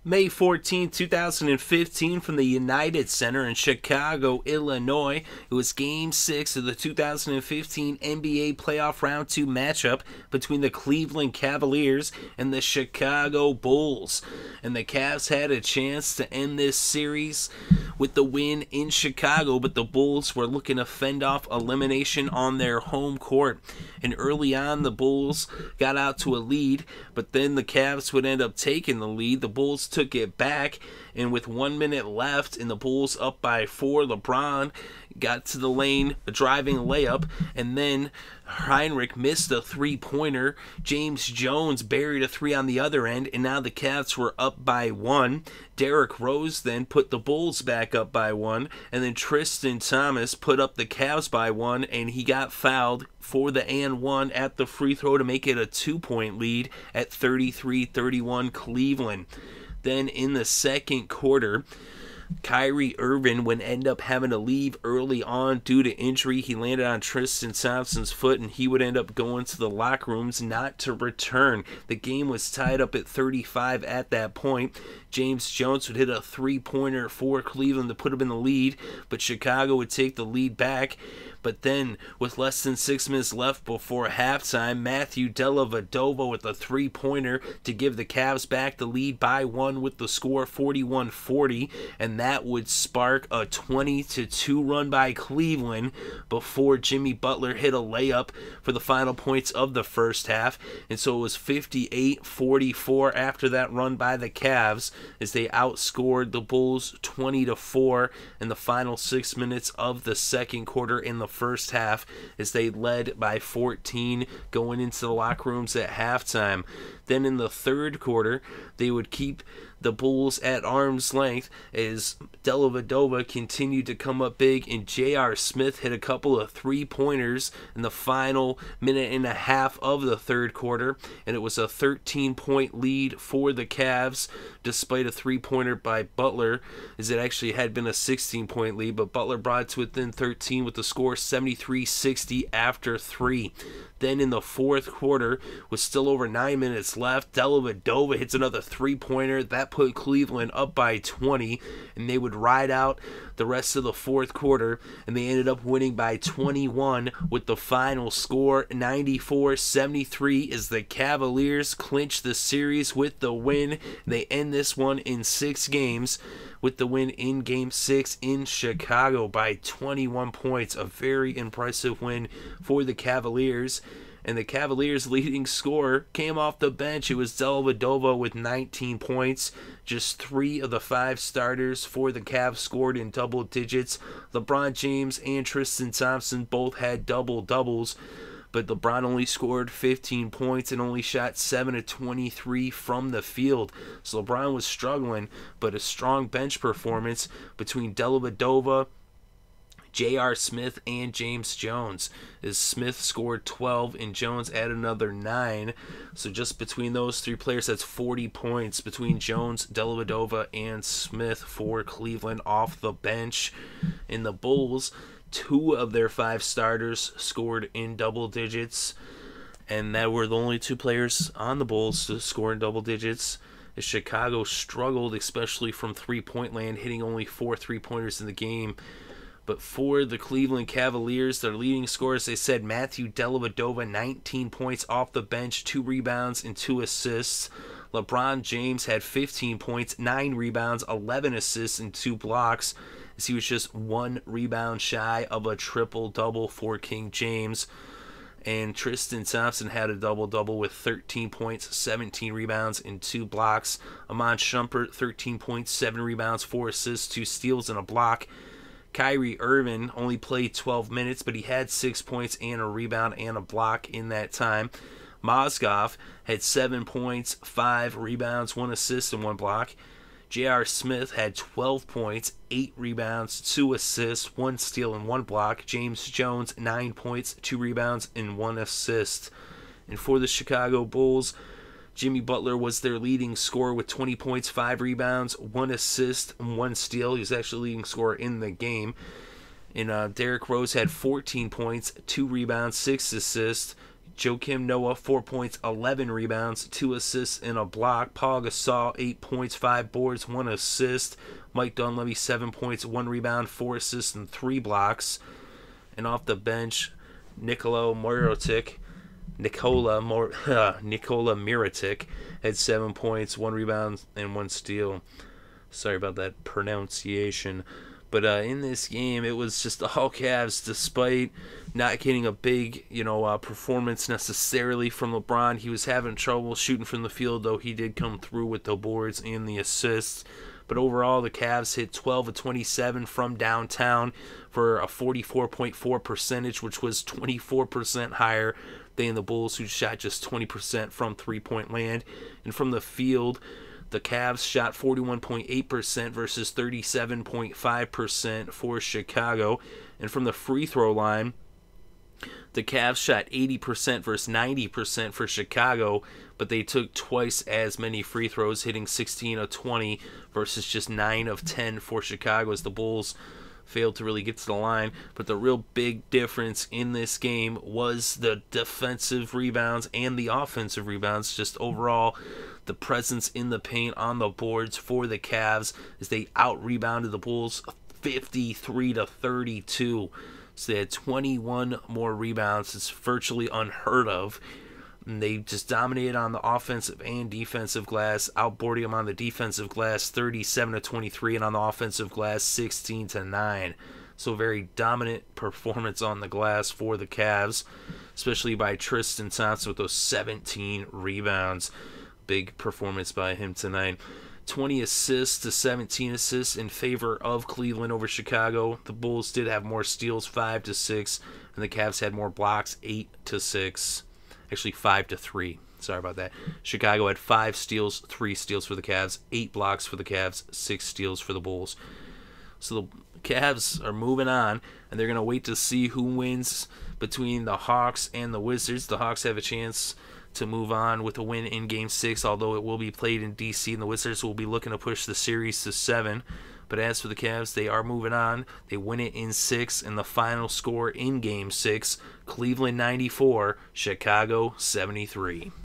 May 14, 2015, from the United Center in Chicago, Illinois. It was Game 6 of the 2015 NBA Playoff Round 2 matchup between the Cleveland Cavaliers and the Chicago Bulls. And the Cavs had a chance to end this series with the win in Chicago, but the Bulls were looking to fend off elimination on their home court. And early on, the Bulls got out to a lead, but then the Cavs would end up taking the lead. The Bulls took it back, and with 1 minute left and the Bulls up by 4, LeBron got to the lane, a driving layup, and then Heinrich missed a three-pointer. James Jones buried a three on the other end, and now the Cavs were up by 1. Derrick Rose then put the Bulls back up by 1, and then Tristan Thompson put up the Cavs by 1, and he got fouled for the and 1 at the free throw to make it a 2-point lead at 33-31 Cleveland. Then in the second quarter, Kyrie Irving would end up having to leave early on due to injury. He landed on Tristan Thompson's foot, and he would end up going to the locker rooms not to return. The game was tied up at 35 at that point. James Jones would hit a three-pointer for Cleveland to put him in the lead, but Chicago would take the lead back. But then, with less than 6 minutes left before halftime, Matthew Dellavedova with a three-pointer to give the Cavs back the lead by 1 with the score 41-40, and that would spark a 20-2 run by Cleveland before Jimmy Butler hit a layup for the final points of the first half. And so it was 58-44 after that run by the Cavs as they outscored the Bulls 20-4 in the final 6 minutes of the second quarter in the first half, as they led by 14 going into the locker rooms at halftime. Then in the third quarter, they would keep the Bulls at arm's length as Dellavedova continued to come up big, and J.R. Smith hit a couple of three-pointers in the final minute and a half of the third quarter, and it was a 13-point lead for the Cavs despite a three-pointer by Butler, as it actually had been a 16-point lead, but Butler brought it to within 13 with the score 73-60 after 3. Then in the fourth quarter, with still over 9 minutes left, Dellavedova hits another three-pointer. That put Cleveland up by 20, and they would ride out the rest of the fourth quarter, and they ended up winning by 21 with the final score 94-73 as the Cavaliers clinch the series with the win. They end this one in 6 games with the win in Game 6 in Chicago by 21 points. A very impressive win for the Cavaliers. And the Cavaliers' leading scorer came off the bench. It was Dellavedova with 19 points. Just 3 of the 5 starters for the Cavs scored in double digits. LeBron James and Tristan Thompson both had double-doubles, but LeBron only scored 15 points and only shot 7 of 23 from the field. So LeBron was struggling, but a strong bench performance between Dellavedova, J.R. Smith, and James Jones, as Smith scored 12 and Jones added another 9. So just between those 3 players, that's 40 points between Jones, Dellavedova, and Smith for Cleveland off the bench. In the Bulls, 2 of their 5 starters scored in double digits, and that were the only 2 players on the Bulls to score in double digits. As Chicago struggled, especially from three-point land, hitting only 4 three-pointers in the game. But for the Cleveland Cavaliers, their leading scorers, they said Matthew Dellavedova, 19 points off the bench, 2 rebounds and 2 assists. LeBron James had 15 points, 9 rebounds, 11 assists, and 2 blocks, as he was just 1 rebound shy of a triple-double for King James. And Tristan Thompson had a double-double with 13 points, 17 rebounds, and 2 blocks. Iman Shumpert, 13 points, 7 rebounds, 4 assists, 2 steals, and a block. Kyrie Irving only played 12 minutes, but he had 6 points and a rebound and a block in that time. Mozgov had 7 points, 5 rebounds, 1 assist, and 1 block. J.R. Smith had 12 points, 8 rebounds, 2 assists, 1 steal, and 1 block. James Jones, 9 points, 2 rebounds, and 1 assist. And for the Chicago Bulls, Jimmy Butler was their leading scorer with 20 points, 5 rebounds, 1 assist, and 1 steal. He was actually leading scorer in the game. And Derrick Rose had 14 points, 2 rebounds, 6 assists. Joakim Noah, 4 points, 11 rebounds, 2 assists, and a block. Paul Gasol, 8 points, 5 boards, 1 assist. Mike Dunleavy, 7 points, 1 rebound, 4 assists, and 3 blocks. And off the bench, Nikola Mirotic had 7 points, 1 rebound, and 1 steal. Sorry about that pronunciation. But in this game, it was just all Cavs, despite not getting a big, performance necessarily from LeBron. He was having trouble shooting from the field, though he did come through with the boards and the assists. But overall, the Cavs hit 12 of 27 from downtown for a 44.4 percentage, which was 24% higher than the Bulls, who shot just 20% from three-point land. And from the field, the Cavs shot 41.8% versus 37.5% for Chicago. And from the free throw line, the Cavs shot 80% versus 90% for Chicago, but they took twice as many free throws, hitting 16 of 20 versus just 9 of 10 for Chicago, as the Bulls failed to really get to the line. But the real big difference in this game was the defensive rebounds and the offensive rebounds. Just overall, the presence in the paint on the boards for the Cavs as they out-rebounded the Bulls 53-32. So they had 21 more rebounds. It's virtually unheard of. And they just dominated on the offensive and defensive glass, outboarding them on the defensive glass 37-23, and on the offensive glass 16-9. So very dominant performance on the glass for the Cavs, especially by Tristan Thompson with those 17 rebounds. Big performance by him tonight. 20 assists to 17 assists in favor of Cleveland over Chicago. The Bulls did have more steals, 5-6, and the Cavs had more blocks, 8-6. Actually, 5-3. Sorry about that. Chicago had 5 steals, 3 steals for the Cavs, 8 blocks for the Cavs, 6 steals for the Bulls. So the Cavs are moving on, and they're going to wait to see who wins between the Hawks and the Wizards. The Hawks have a chance to move on with a win in Game 6, although it will be played in D.C., and the Wizards will be looking to push the series to 7. But as for the Cavs, they are moving on. They win it in 6, and the final score in Game 6, Cleveland 94, Chicago 73.